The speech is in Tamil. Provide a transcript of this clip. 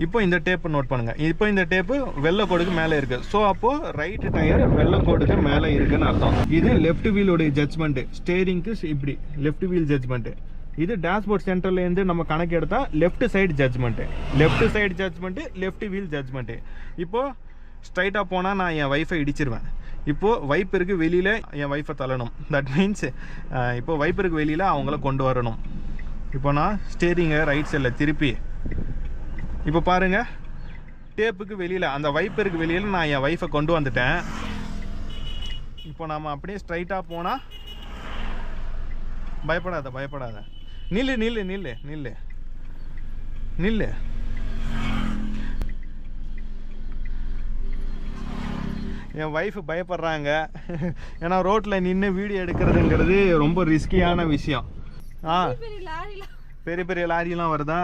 இப்போ இந்த டேப்பு நோட் பண்ணுங்கள். இப்போ இந்த டேப்பு வெள்ளை கோடுக்கு மேலே இருக்குது. ஸோ அப்போது ரைட்டு டயர் வெள்ளை கோடுக்கு மேலே இருக்குன்னு அர்த்தம். இது லெஃப்ட் வீலோடைய ஜட்ஜ்மெண்ட்டு. ஸ்டேரிங்க்கு இப்படி லெஃப்ட் வீல் ஜட்ஜ்மெண்ட்டு. இது டேஷ்போர்ட் சென்டர்லேருந்து நம்ம கணக்கு எடுத்தால் left side judgement. Left side judgement, left wheel judgement. இப்போது ஸ்ட்ரைட்டாக போனால் நான் என் ஒய்ஃபை இடிச்சிருவேன். இப்போது வைப்பருக்கு வெளியில் என் ஒய்ஃபை தள்ளணும். தட் மீன்ஸ் இப்போது வைப்பருக்கு வெளியில் அவங்கள கொண்டு வரணும். இப்போ நான் ஸ்டேரிங்கை ரைட் சைடில் திருப்பி இப்போ பாருங்கள், டேப்புக்கு வெளியில் அந்த வைப்பருக்கு வெளியில் நான் என் ஒய்ஃபை கொண்டு வந்துட்டேன். இப்போ நாம் அப்படியே ஸ்ட்ரைட்டாக போனால் பயப்படாத நில்லு நில்லு நில்லு நில்லு நில்லு. என் ஒய்ஃபு பயப்படுறாங்க. ஏன்னா ரோட்டில் நின்று வீடியோ எடுக்கிறதுங்கிறது ரொம்ப ரிஸ்கியான விஷயம். பெரிய பெரிய லாரிலாம் வருதா?